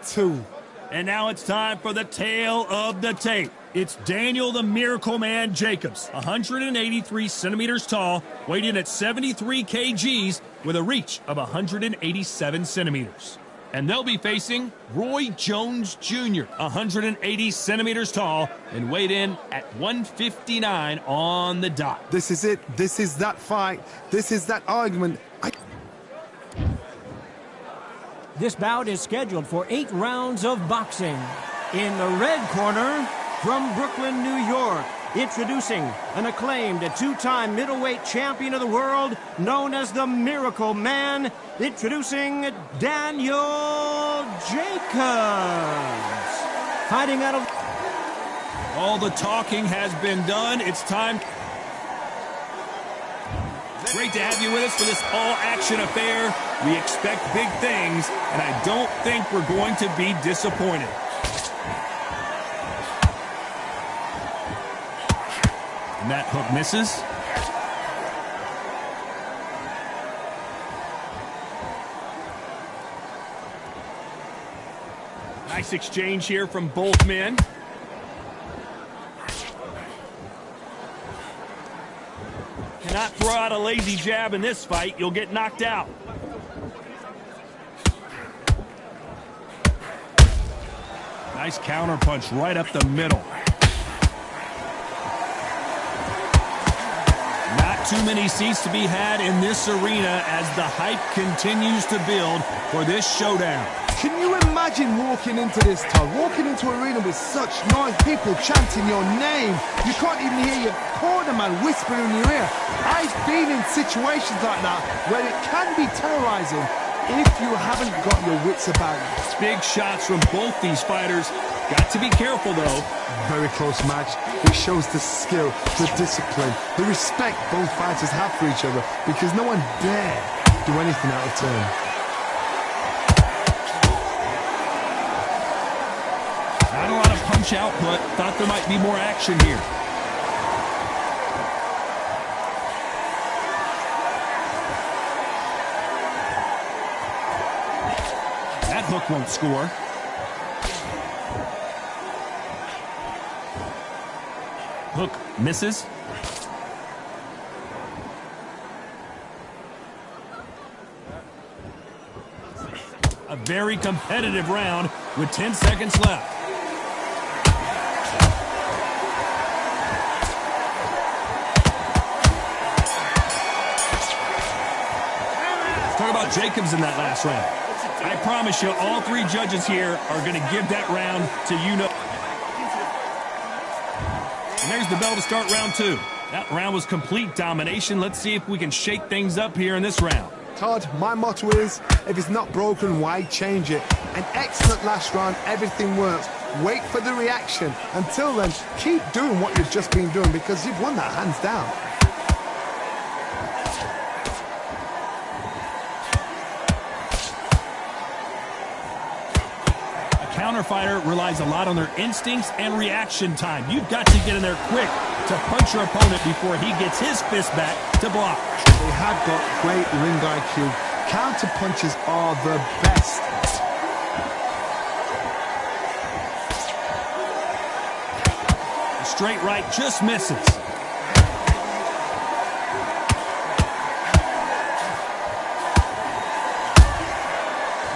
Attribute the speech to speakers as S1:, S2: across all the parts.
S1: Two.
S2: And now it's time for the tale of the tape. It's Daniel the Miracle Man Jacobs, 183 centimeters tall, weighed in at 73 kgs with a reach of 187 centimeters. And they'll be facing Roy Jones Jr., 180 centimeters tall and weighed in at 159 on the dot.
S1: This is it. This is that fight. This is that argument.
S3: This bout is scheduled for 8 rounds of boxing. In the red corner, from Brooklyn, New York, introducing an acclaimed 2-time middleweight champion of the world, known as the Miracle Man, introducing Daniel Jacobs. Fighting out of...
S2: All the talking has been done. It's time. Great to have you with us for this all-action affair. We expect big things, and I don't think we're going to be disappointed. And that hook misses. Nice exchange here from both men. Cannot throw out a lazy jab in this fight. You'll get knocked out. Nice counter punch right up the middle. Not too many seats to be had in this arena as the hype continues to build for this showdown.
S1: Can you imagine walking into this, Todd? Walking into an arena with such noise, people chanting your name. You can't even hear your corner man whispering in your ear. I've been in situations like that where it can be terrorizing if you haven't got your wits about you.
S2: Big shots from both these fighters. Got to be careful, though.
S1: Very close match. It shows the skill, the discipline, the respect both fighters have for each other because no one dare do anything out of turn.
S2: Not a lot of punch output. Thought there might be more action here. That hook won't score. Hook misses. A very competitive round with 10 seconds left. Talk about Jacobs in that last round. I promise you, all 3 judges here are going to give that round to you-know. And there's the bell to start round 2. That round was complete domination. Let's see if we can shake things up here in this round.
S1: Todd, my motto is, if it's not broken, why change it? An excellent last round, everything works. Wait for the reaction. Until then, keep doing what you've just been doing because you've won that hands down.
S2: Counterfighter relies a lot on their instincts and reaction time. You've got to get in there quick to punch your opponent before he gets his fist back to block.
S1: They have got great ring IQ. Counter punches are the best.
S2: The straight right just misses.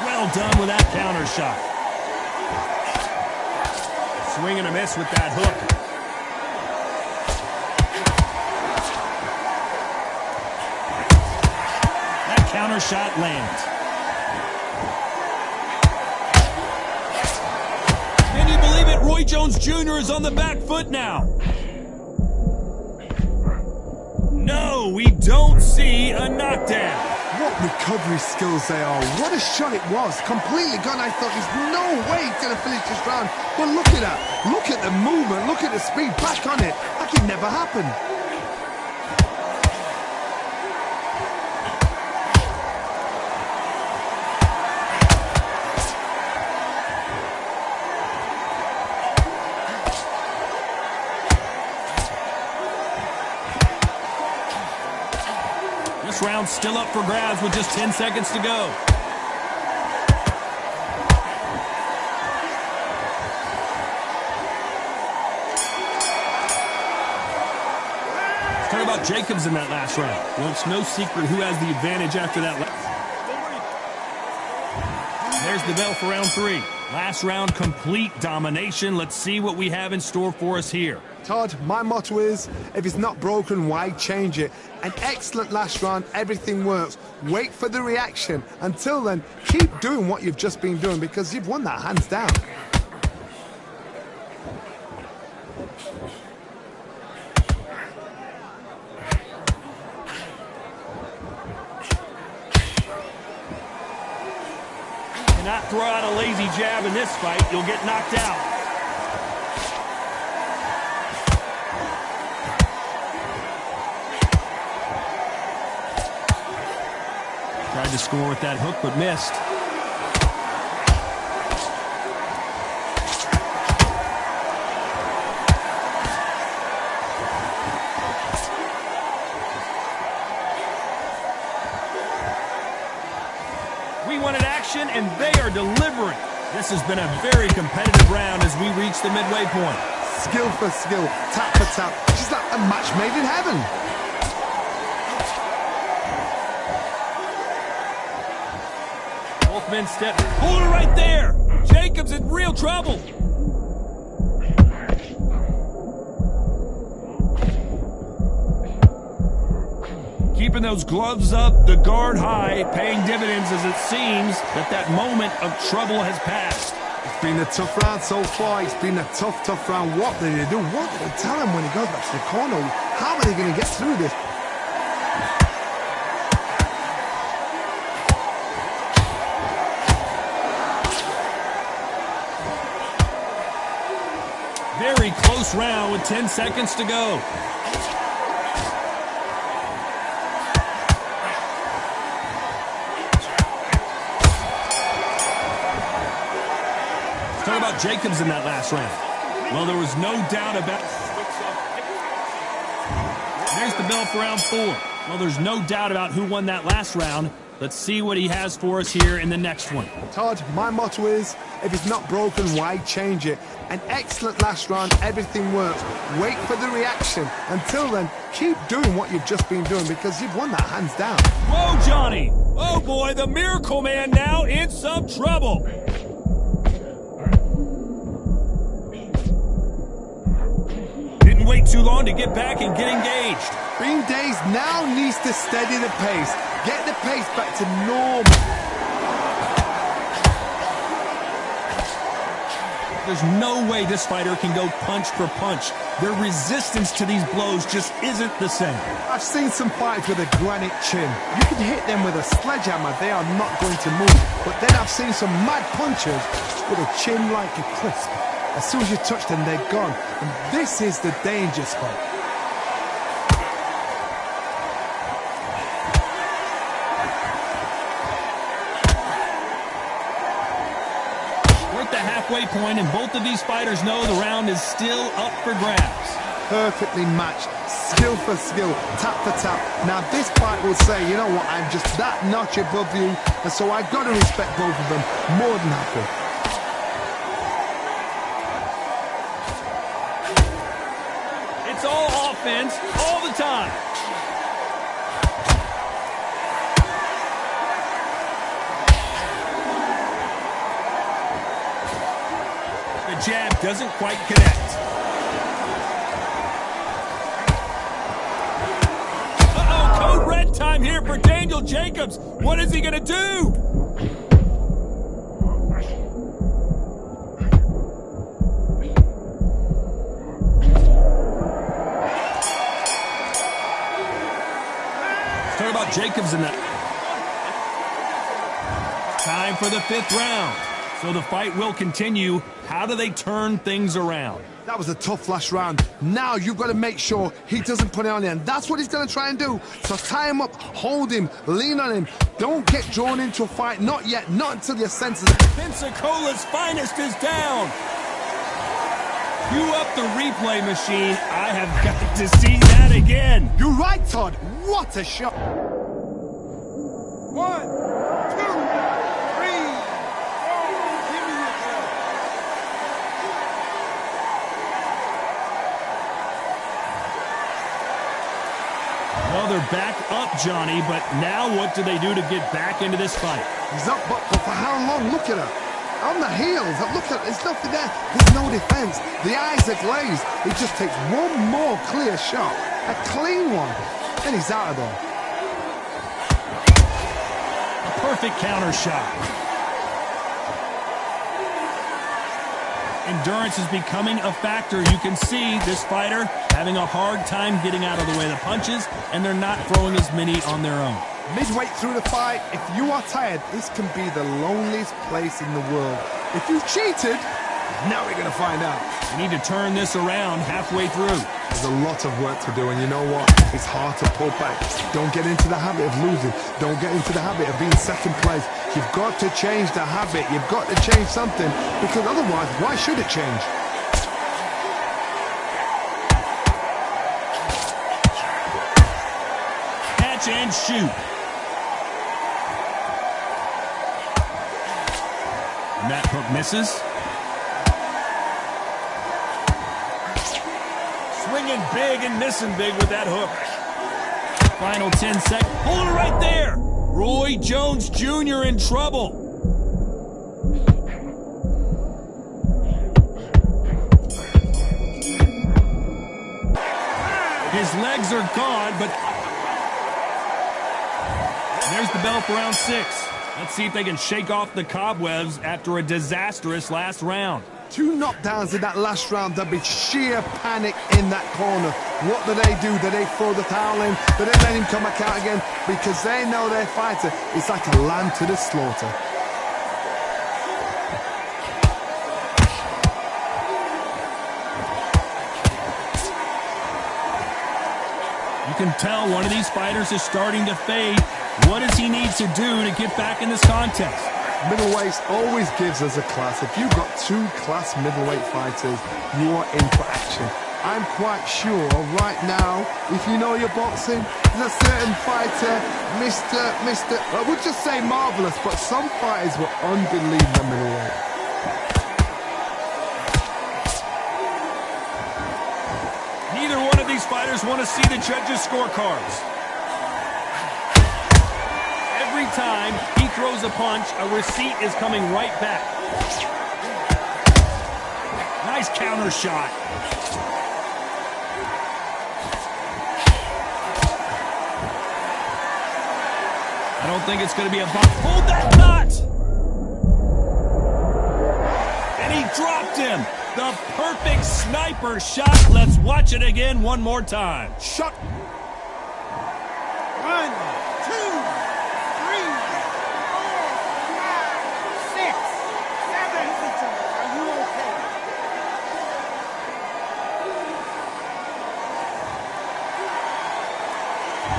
S2: Well done with that counter shot. Swing and a miss with that hook. That counter shot lands. Can you believe it? Roy Jones Jr. is on the back foot now. No, we don't see a knockdown.
S1: What recovery skills they are. What a shot it was. Completely gone. I thought there's no way he's going to finish this round. But look at that. Look at the movement. Look at the speed. Back on it. That could never happen.
S2: This round's still up for grabs with just 10 seconds to go. about Jacobs in that last round? Well, it's no secret who has the advantage after that. There's the bell for round 3. Last round, complete domination. Let's see what we have in store for us here.
S1: Todd, my motto is, if it's not broken, why change it? An excellent last round, everything works. Wait for the reaction. Until then, keep doing what you've just been doing because you've won that hands down.
S2: Not throw out a lazy jab in this fight. You'll get knocked out. Tried to score with that hook, but missed. We wanted action, and they are delivering. This has been a very competitive round as we reach the midway point.
S1: Skill for skill, tap for tap. She's like a match made in heaven.
S2: Both men step. Hold it right there. Jacobs in real trouble. Keeping those gloves up, the guard high, paying dividends as it seems that moment of trouble has passed.
S1: It's been a tough round so far. It's been a tough round. What did they do? What did they tell him when he goes back to the corner? How are they going to get through this?
S2: Very close round with 10 seconds to go. Talk about Jacobs in that last round. Well, there was no doubt about it. There's the bell for round 4. Well, there's no doubt about who won that last round. Let's see what he has for us here in the next one.
S1: Todd, my motto is, if it's not broken, why change it? An excellent last round, everything works. Wait for the reaction. Until then, keep doing what you've just been doing because you've won that hands down.
S2: Whoa, Johnny! Oh boy, the Miracle Man now in some trouble. Didn't wait too long to get back and get engaged.
S1: Bean Days now needs to steady the pace. Get the pace back to normal.
S2: There's no way this fighter can go punch for punch. Their resistance to these blows just isn't the same.
S1: I've seen some fighters with a granite chin. You can hit them with a sledgehammer, they are not going to move. But then I've seen some mad punchers with a chin like a crisp. As soon as you touch them, they're gone. And this is the danger spot.
S2: Halfway point, and both of these fighters know the round is still up for grabs.
S1: Perfectly matched, skill for skill, tap for tap. Now this fight will say, you know what, I'm just that notch above you, and so I've got to respect both of them more than happy.
S2: It's all offense all the time. The jab doesn't quite connect. Uh-oh, code red time here for Daniel Jacobs. What is he going to do? Let's talk about Jacobs in that. Time for the 5th round. So the fight will continue. How do they turn things around?
S1: That was a tough last round. Now you've got to make sure he doesn't put it on the end. That's what he's going to try and do. So tie him up, hold him, lean on him. Don't get drawn into a fight. Not yet. Not until your senses.
S2: Pensacola's finest is down. Cue up the replay machine. I have got to see that again.
S1: You're right, Todd. What a shot.
S4: 1, 2.
S2: they're back up, Johnny, but now what do they do to get back into this fight?
S1: He's up, but for how long? Look at her. On the heels. Look at, there's nothing there. There's no defense. The eyes are glazed. He just takes one more clear shot. A clean one. Then he's out of there.
S2: A perfect counter shot. Endurance is becoming a factor. You can see this fighter having a hard time getting out of the way of the punches, and they're not throwing as many on their own.
S1: Midway through the fight, if you are tired, this can be the loneliest place in the world. If you've cheated, now we're going to find out.
S2: You need to turn this around halfway through.
S1: There's a lot of work to do, and you know what? It's hard to pull back. Don't get into the habit of losing. Don't get into the habit of being second place. You've got to change the habit. You've got to change something, because otherwise, why should it change?
S2: Catch and shoot. And that hook misses. Swinging big and missing big with that hook. Final 10 seconds. Hold it right there. Roy Jones Jr. in trouble. His legs are gone, but there's the bell for round 6. Let's see if they can shake off the cobwebs after a disastrous last round.
S1: 2 knockdowns in that last round. There'll be sheer panic in that corner. What do? Do they throw the towel in? Do they let him come back out again? Because they know their fighter is like a lamb to the slaughter.
S2: You can tell one of these fighters is starting to fade. What does he need to do to get back in this contest?
S1: Middleweights always gives us a class. If you've got 2 class middleweight fighters, you are in for action. I'm quite sure right now, if you know your boxing, there's a certain fighter, I would just say marvelous, but some fighters were unbelievable middleweight.
S2: Neither one of these fighters want to see the judges' scorecards. Every time he throws a punch, a receipt is coming right back. Nice counter shot. I don't think it's going to be a bump. Hold that knot! And he dropped him. The perfect sniper shot. Let's watch it again one more time.
S1: Shot.
S4: 1, 2, 3, 4, 5, 6, 7. Are you okay?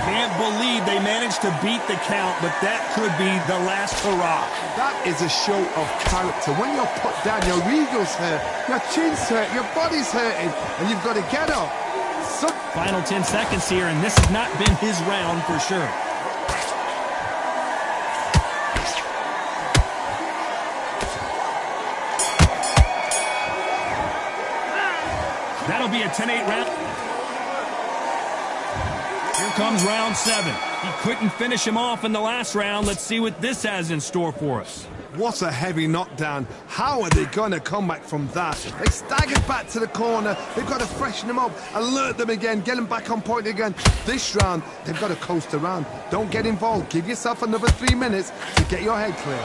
S2: Can't believe they managed to beat the count, but that could be the last hurrah.
S1: That is a show of character. When you're put down, your ego's hurt, your chin's hurt, your body's hurting, and you've got to get up.
S2: Final 10 seconds here, and this has not been his round for sure. That'll be a 10-8 round. Here comes round 7. He couldn't finish him off in the last round. Let's see what this has in store for us.
S1: What a heavy knockdown. How are they going to come back from that? They staggered back to the corner. They've got to freshen them up, alert them again, get them back on point again. This round, they've got to coast around. Don't get involved. Give yourself another 3 minutes to get your head clear.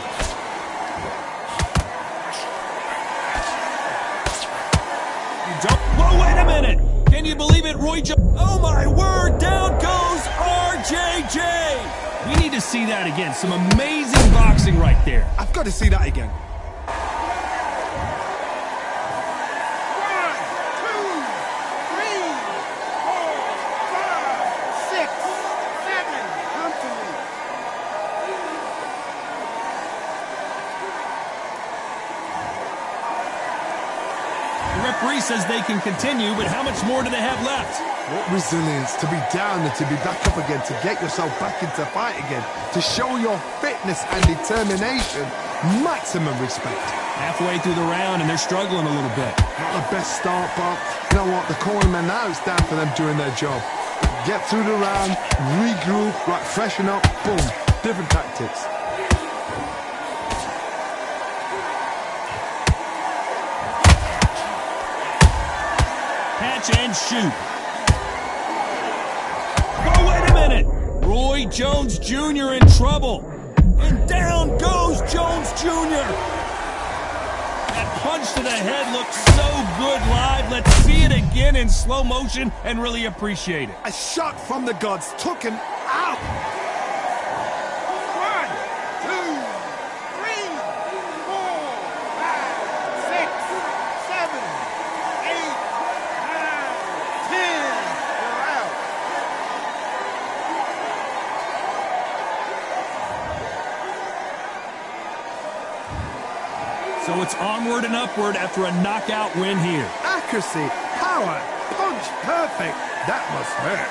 S2: Whoa, wait a minute! Can you believe it, Roy Jones? Oh my word, down goes RJJ! We need to see that again. Some amazing boxing right there.
S1: I've got to see that again.
S4: 1, 2, 3, 4, 5, 6, 7. Come to me.
S2: The referee says they can continue, but how much more do they have left?
S1: What resilience to be down and to be back up again, to get yourself back into fight again, to show your fitness and determination. Maximum respect.
S2: Halfway through the round, and they're struggling a little bit.
S1: Not the best start, but you know what? The cornermen now, it's down for them doing their job. Get through the round, regroup, right, freshen up, boom. Different tactics.
S2: Catch and shoot. Oh, wait a minute. Roy Jones Jr. in trouble. And down goes Jones Jr. That punch to the head looks so good live. Let's see it again in slow motion and really appreciate it.
S1: A shot from the gods took him out.
S4: 1, 2, 3, 4, 5, 6, 7, 8, 9, 10. You're out.
S2: So it's onward and upward after a knockout win here.
S1: Accuracy, power, punch, perfect. That must hurt.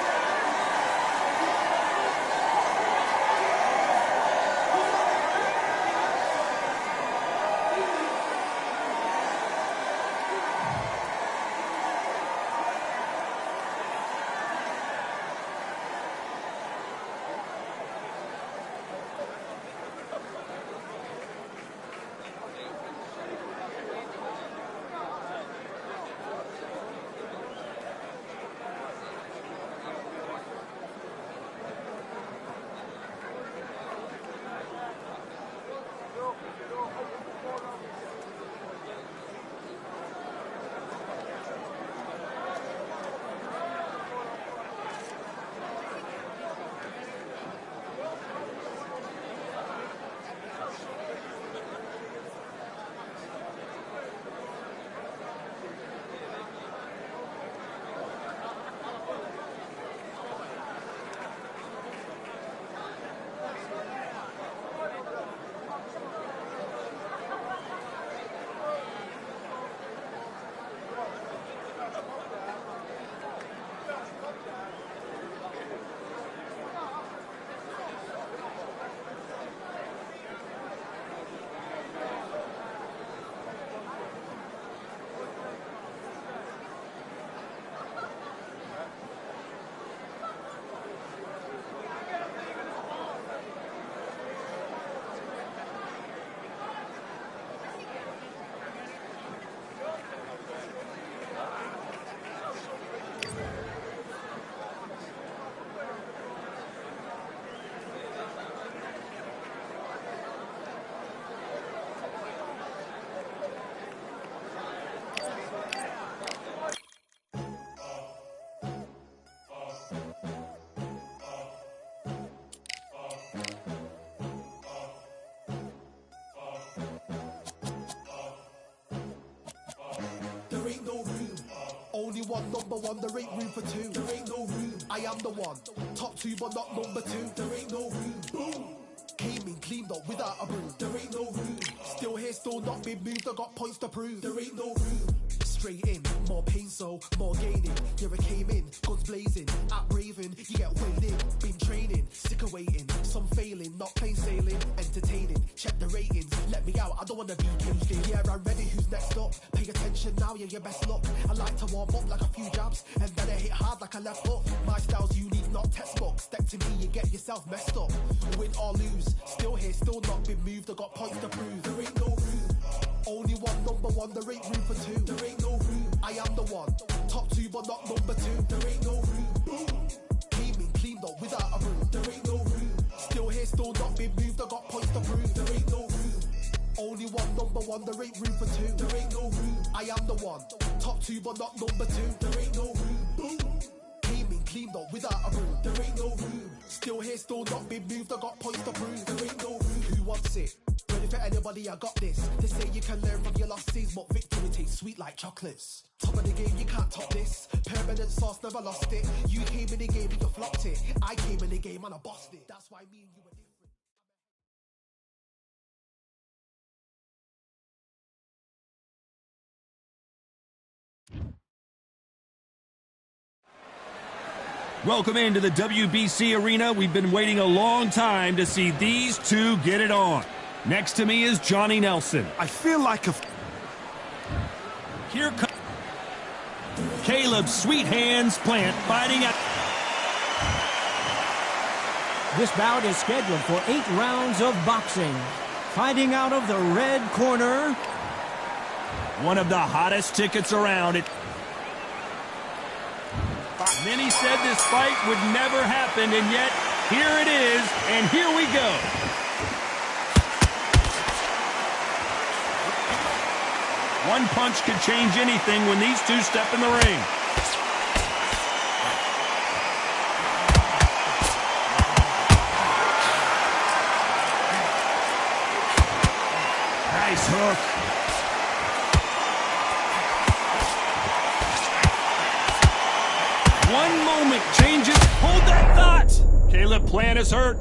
S5: There ain't no room. Only one, number one, there ain't room for two. There ain't no room. I am the one. Top two, but not number two. There ain't no room. Boom. Came in, cleaned up without a broom. There ain't no room. Still here, still not been moved. I got points to prove. There ain't no room. Straight in, more pain, so more gaining. Yeah, I came in, guns blazing, at raving, you get weighed in. Been training, sick of waiting, some failing, not plain sailing, entertaining. Check the ratings, let me out, I don't wanna be caged in. Yeah, I'm ready, who's next up? Pay attention now, yeah, your best luck. I like to warm up like a few jabs, and then I hit hard like a left hook. My style's unique, not textbook. Step to me, you get yourself messed up. Win or lose, still here, still not been moved. I got points to prove. There ain't no room. Only one, number one, there ain't room for two. There ain't no room. I am the one. Top two, but not number two. There ain't no room. Boom. Came in, cleaned up without a broom. There ain't no room. Still here, still not been moved. I got points to prove. There ain't no room. Only one, number one, there ain't room for two. There ain't no room. I am the one. Top two, but not number two. There ain't no room. Boom. Came in, cleaned up without a broom. There ain't no room. Still here, still not been moved. I got points to prove. There ain't no room. Who wants it? Ready for anybody, I got this. They say you can learn from your losses, but victory tastes sweet like chocolates. Top of the game, you can't top this. Permanent sauce, never lost it. You came in the game and you flopped it. I came in the game and I bossed it. That's why me and you were different.
S2: Welcome into the WBC arena. We've been waiting a long time to see these two get it on. Next to me is Johnny Nelson.
S1: I feel like a...
S2: Here comes Caleb Sweet Hands Plant fighting out.
S3: This bout is scheduled for 8 rounds of boxing. Fighting out of the red corner,
S2: one of the hottest tickets around. Many said this fight would never happen, and yet here it is, and here we go. One punch could change anything when these two step in the ring. Nice hook. One moment changes. Hold that thought. Caleb Plant is hurt.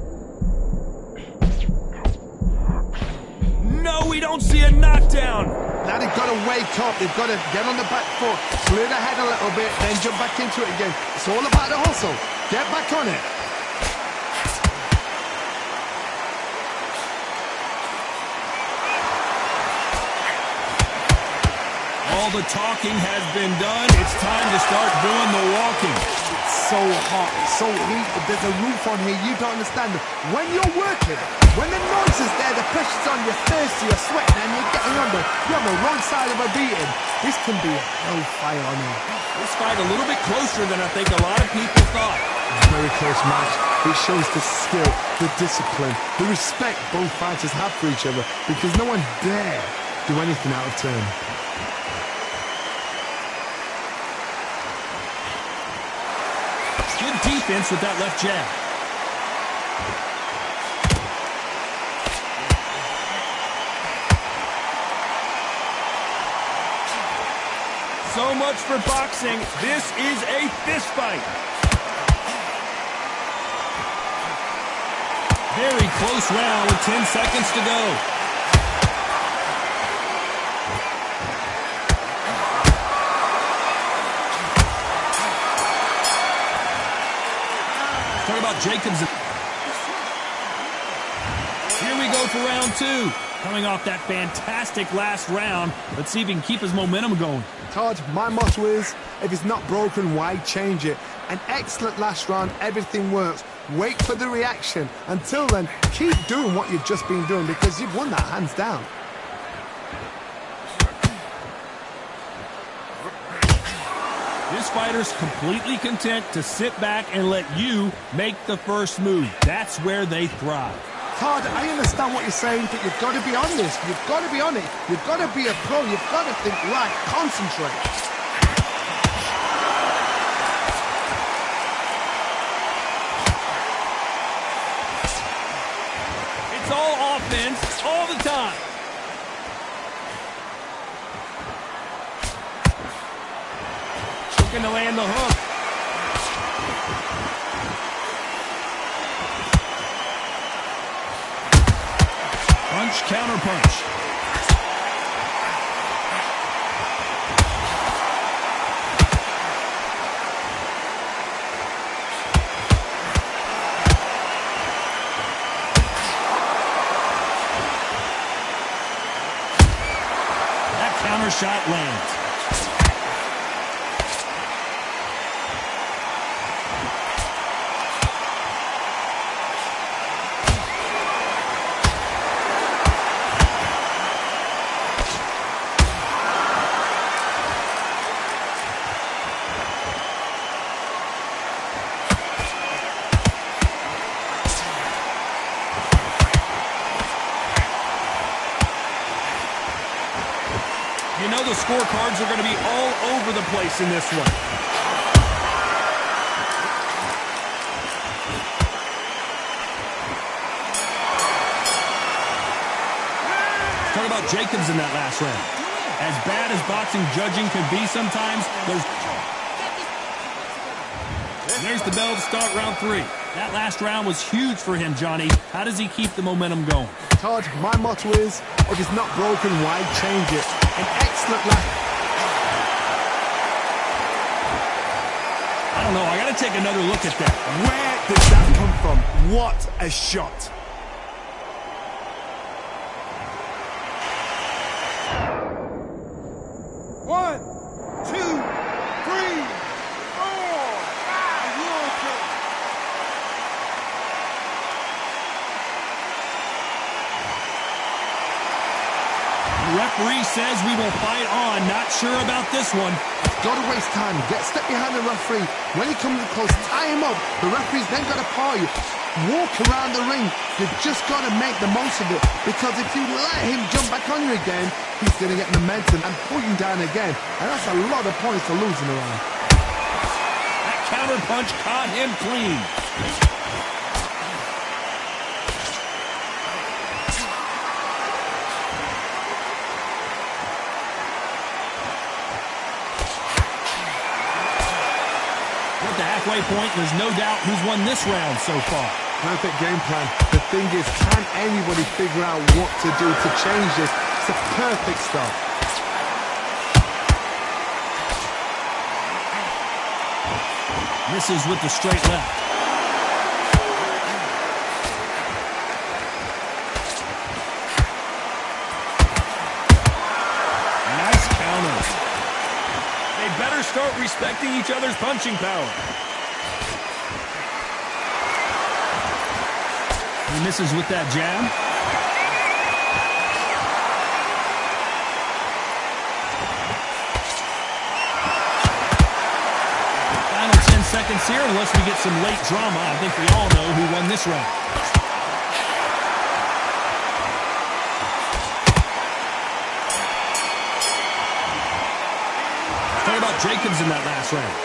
S2: No, we don't see a knockdown.
S1: Now they've got to wake up. They've got to get on the back foot, clear the head a little bit, then jump back into it again. It's all about the hustle. Get back on it.
S2: All the talking has been done. It's time to start doing the walking.
S1: It's so hot, so heated. There's a roof on here. You don't understand. When you're working, when the noise is there, the pressure's on, you're thirsty, you're sweating, and you're getting under. You're on the wrong side of a beating. This can be a hellfire on here.
S2: This fight a little bit closer than I think a lot of people thought.
S1: Very close match. It shows the skill, the discipline, the respect both fighters have for each other, because no one dare do anything out of turn.
S2: Good defense with that left jab. So much for boxing. This is a fist fight. Very close round with 10 seconds to go. Talk about Jacobs. Here we go for round 2. Coming off that fantastic last round. Let's see if he can keep his momentum going.
S1: Todd, my motto is, if it's not broken, why change it? An excellent last round, everything works. Wait for the reaction. Until then, keep doing what you've just been doing, because you've won that hands down.
S2: This fighter's completely content to sit back and let you make the first move. That's where they thrive.
S1: Todd, I understand what you're saying, but you've got to be on this. You've got to be on it. You've got to be a pro. You've got to think right. Concentrate.
S2: It's all offense all the time. Looking to land the hook. Punch, counter punch. That counter shot lands. You know the scorecards are going to be all over the place in this one. Talk about Jacobs in that last round. As bad as boxing judging can be sometimes, there's the bell to start round 3. That last round was huge for him, Johnny. How does he keep the momentum going?
S1: Todd, my motto is, if it's not broken, why change it? An excellent last...
S2: I don't know. I got to take another look at that.
S1: Where did that come from? What a shot.
S4: One, two, three, four, five. You okay?
S2: referee says we will fight on. Not sure about this one.
S1: Got to waste time. Step behind the referee. When he comes close, tie him up. The referee's then got to paw you. Walk around the ring. You've just got to make the most of it. Because if you let him jump back on you again, he's going to get momentum and pull you down again. And that's a lot of points to losing around.
S2: That counter punch caught him clean. At the halfway point, there's no doubt who's won this round so far.
S1: Perfect game plan. The thing is, can anybody figure out what to do to change this? It's a perfect start.
S2: Misses with the straight left. Nice counter. They better start respecting each other's punching power. He misses with that jab. Final 10 seconds here, unless we get some late drama. I think we all know who won this round. Talk about Jacobs in that last round.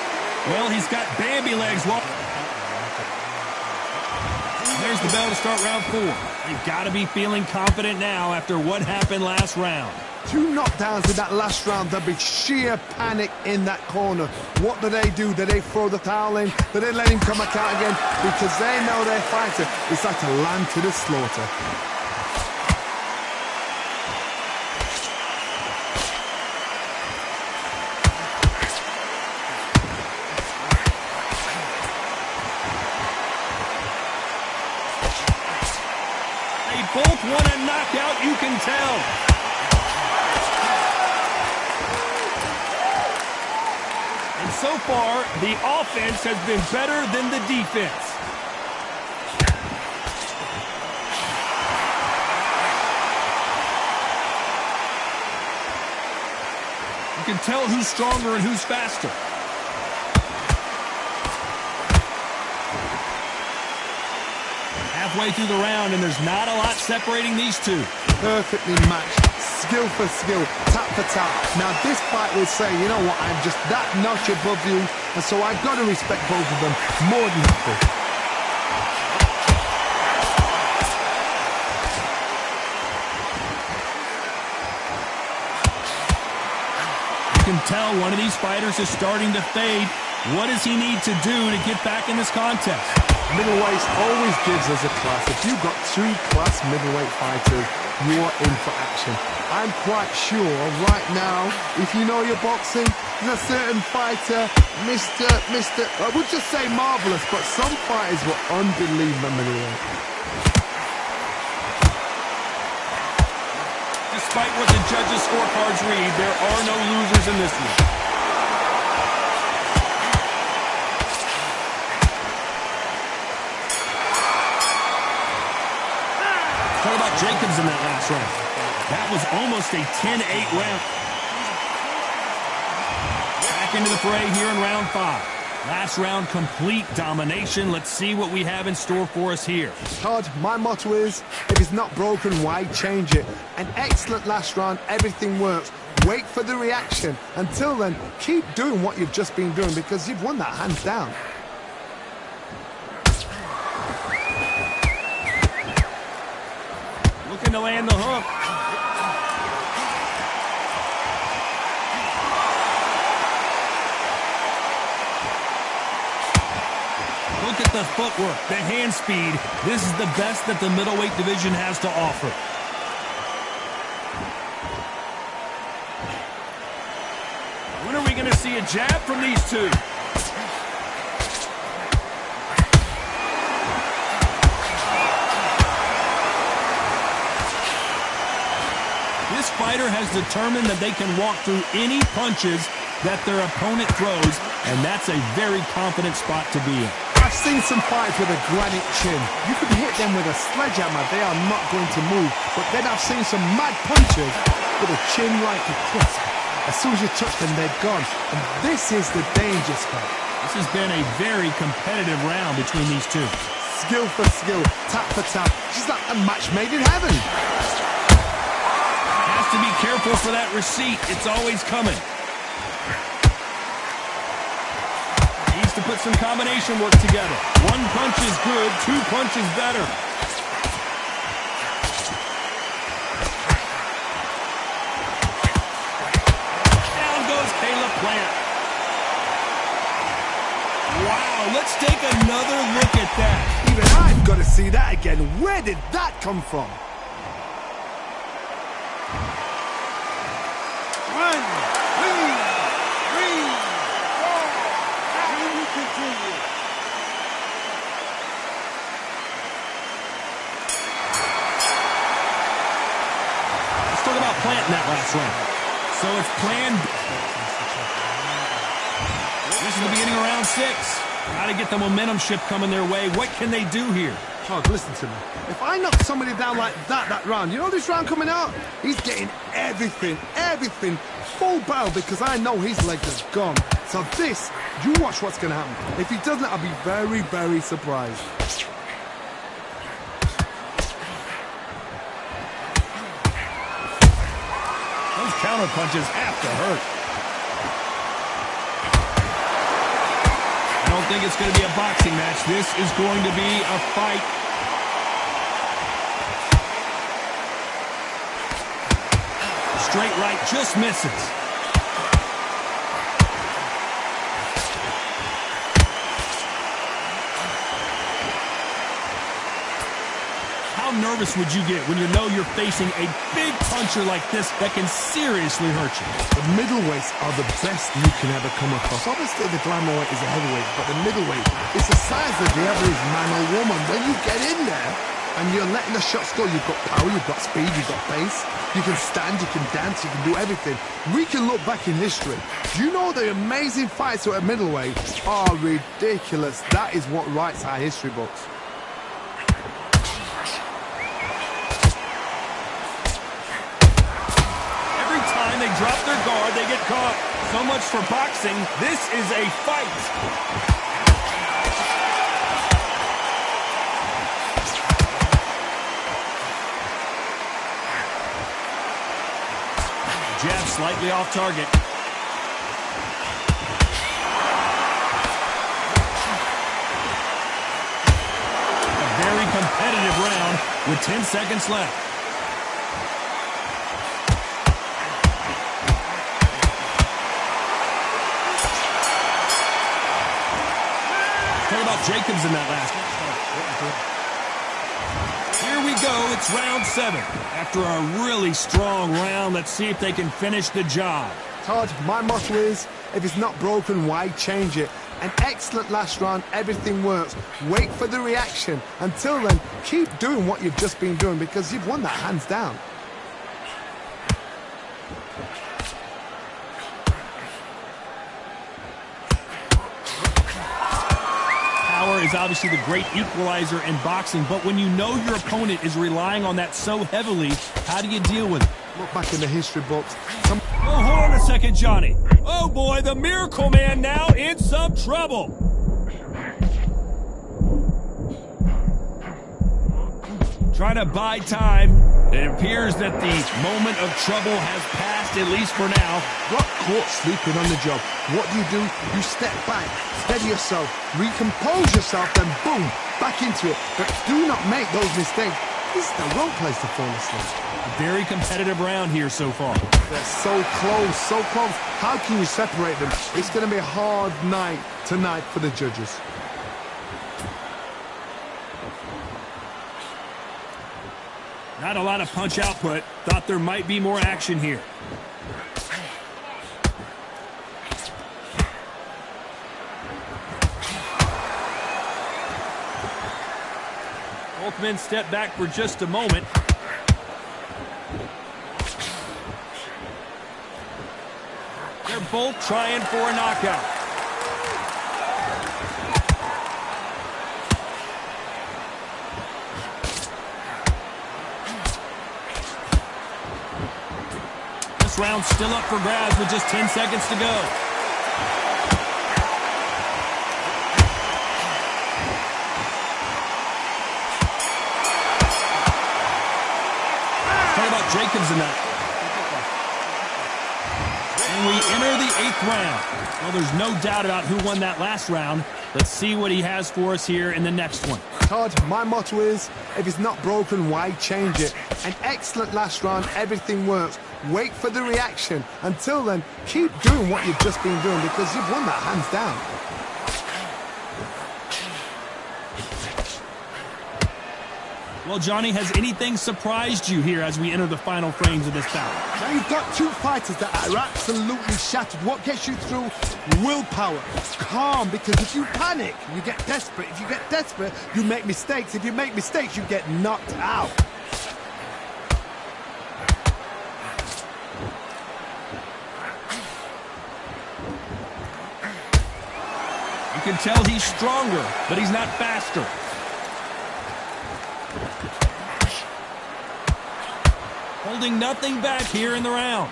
S2: Well, he's got Bambi legs. There's the bell to start round 4. They've got to be feeling confident now after what happened last round.
S1: 2 knockdowns in that last round. There'll be sheer panic in that corner. What do? Do they throw the towel in? Do they let him come back out again? Because they know their fighter is like a lamb to the slaughter.
S2: Both want a knockout, you can tell. And so far, the offense has been better than the defense. You can tell who's stronger and who's faster. Halfway through the round, and there's not a lot separating these two.
S1: Perfectly matched, skill for skill, tap for tap. Now this fight will say, you know what, I'm just that notch above you, and so I've got to respect both of them more than happy.
S2: You can tell one of these fighters is starting to fade. What does he need to do to get back in this contest?
S1: Middleweight always gives us a class. If you've got 2 class middleweight fighters, you're in for action. I'm quite sure right now, if you know your boxing, there's a certain fighter, Mr. I would just say marvelous, but some fighters were unbelievable middleweight.
S2: Despite what the judges' scorecards read, there are no losers in this one. Talk about Jacobs in that last round. That was almost a 10-8 round. Back into the fray here in round 5. Last round, complete domination. Let's see what we have in store for us here.
S1: Todd, my motto is, if it's not broken, why change it? An excellent last round, everything works. Wait for the reaction. Until then, keep doing what you've just been doing because you've won that hands down.
S2: Looking to land the hook. Look at the footwork, the hand speed. This is the best that the middleweight division has to offer. When are we going to see a jab from these two? This fighter has determined that they can walk through any punches that their opponent throws, and that's a very confident spot to be in.
S1: I've seen some fights with a granite chin. You could hit them with a sledgehammer, they are not going to move. But then I've seen some mad punches with a chin like a crisp. As soon as you touch them, they're gone. And this is the danger spot.
S2: This has been a very competitive round between these two.
S1: Skill for skill, tap for tap. She's like a match made in heaven.
S2: Has to be careful for that receipt. It's always coming. Needs to put some combination work together. One punch is good, two punches better. Down goes Caleb Plant. Wow, let's take another look at that.
S1: Even I've got to see that again. Where did that come from?
S4: 1, 2, 3, 4. Can we continue?
S2: Let's talk about Plant in that last round. So it's Plan B. This is the beginning of round 6. Got to get the momentum shift coming their way. What can they do here?
S1: Todd, listen to me. If I knock somebody down like that round, you know this round coming out? He's getting everything, full barrel because I know his legs are gone. So this, you watch what's going to happen. If he doesn't, I'll be very, very surprised.
S2: Those counter punches have to hurt. I don't think it's going to be a boxing match. This is going to be a fight. Straight right just misses. How nervous would you get when you know you're facing a big puncher like this that can seriously hurt you?
S1: The middleweights are the best you can ever come across. Obviously, the glamour weight is a heavyweight, but the middleweight is the size of the average man or woman. When you get in there and you're letting the shots go, you've got power, you've got speed, you've got pace. You can stand, you can dance, you can do everything. We can look back in history. You know the amazing fights at middleweight are ridiculous. That is what writes our history books.
S2: They drop their guard, they get caught. So much for boxing. This is a fight. Jab slightly off target. A very competitive round with 10 seconds left. Jacobs in that last one. Here we go. It's round 7. After a really strong round, let's see if they can finish the job.
S1: Todd, my motto is, if it's not broken, why change it? An excellent last round, everything works. Wait for the reaction. Until then, keep doing what you've just been doing because you've won that hands down.
S2: Is obviously the great equalizer in boxing, but when you know your opponent is relying on that so heavily, how do you deal with it?
S1: Look back in the history books.
S2: Oh, hold on a second, Johnny. Oh boy, the Miracle Man now in some trouble. Trying to buy time. It appears that the moment of trouble has passed, at least for now.
S1: Got caught sleeping on the job. What do? You step back, steady yourself, recompose yourself, then boom, back into it. But do not make those mistakes. This is the wrong place to fall asleep.
S2: A very competitive round here so far.
S1: They're so close, so close. How can you separate them? It's going to be a hard night tonight for the judges.
S2: Not a lot of punch output. Thought there might be more action here. Both men step back for just a moment. They're both trying for a knockout. This round's still up for grabs with just 10 seconds to go. What about Jacobs in that? And we enter the 8th round. Well, there's no doubt about who won that last round. Let's see what he has for us here in the next one.
S1: Todd, my motto is, if it's not broken, why change it? An excellent last round, everything works. Wait for the reaction. Until then, keep doing what you've just been doing because you've won that hands down.
S2: Well, Johnny, has anything surprised you here as we enter the final frames of this bout?
S1: Now you've got two fighters that are absolutely shattered. What gets you through? Willpower. Calm, because if you panic, you get desperate. If you get desperate, you make mistakes. If you make mistakes, you get knocked out.
S2: You can tell he's stronger, but he's not faster. Holding nothing back here in the round.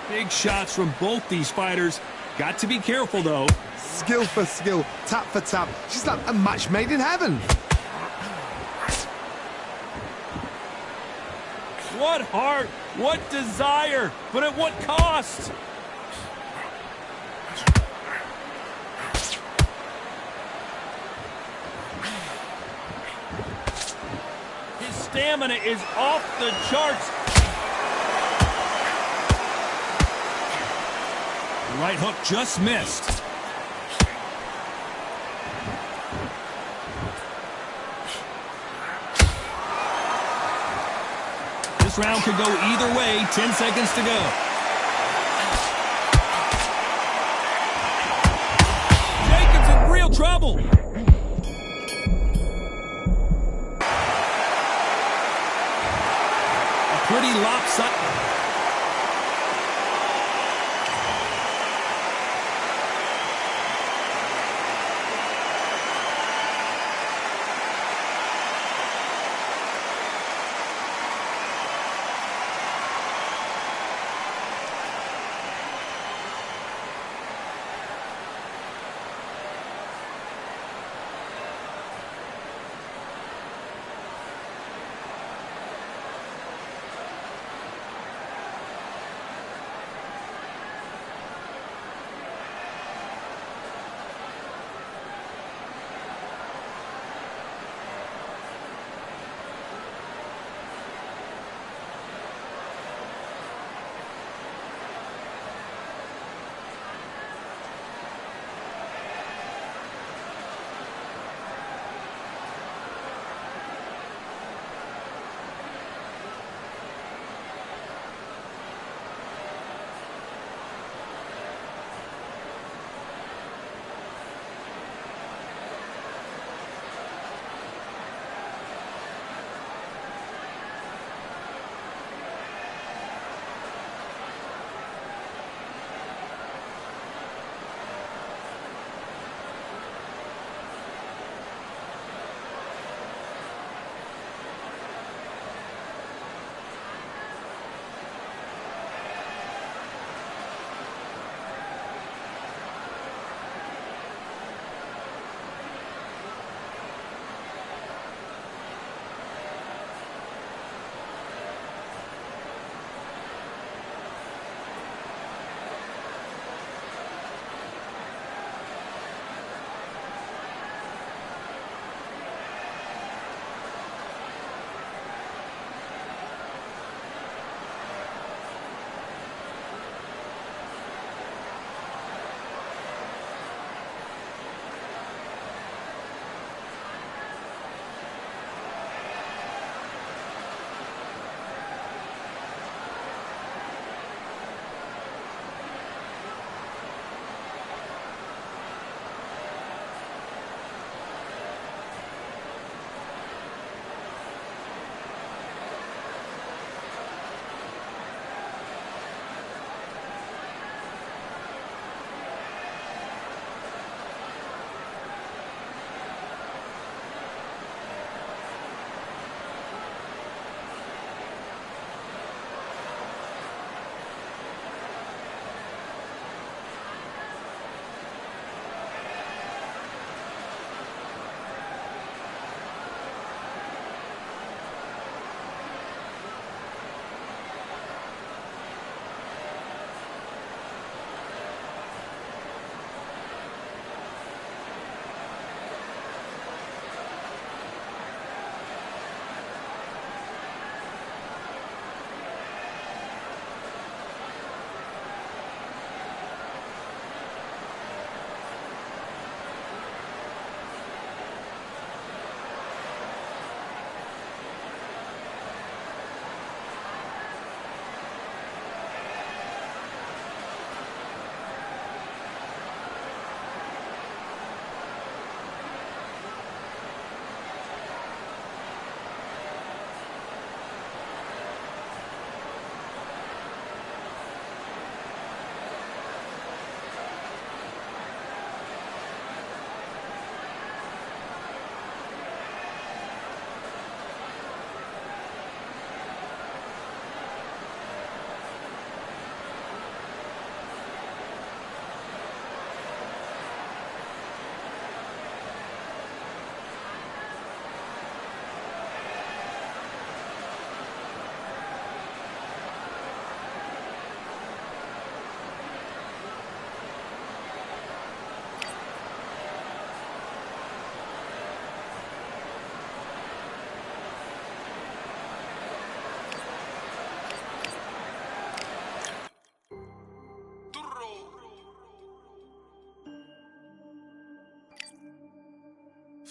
S2: Big shots from both these fighters. Got to be careful, though.
S1: Skill for skill, tap for tap. She's like a match made in heaven.
S2: What heart, what desire, but at what cost? His stamina is off the charts. The right hook just missed. This round could go either way. 10 seconds to go. Jacobs in real trouble. A pretty lopsided.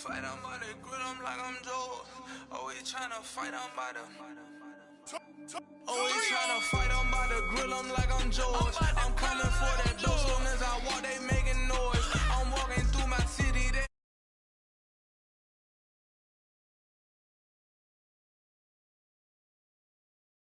S6: Fight, I'm by the grill, I'm like I'm George. Always tryna fight, I'm by the. Always tryna fight, I'm by the grill, I'm like I'm George. I'm coming for that dough, soon as I walk, they making noise.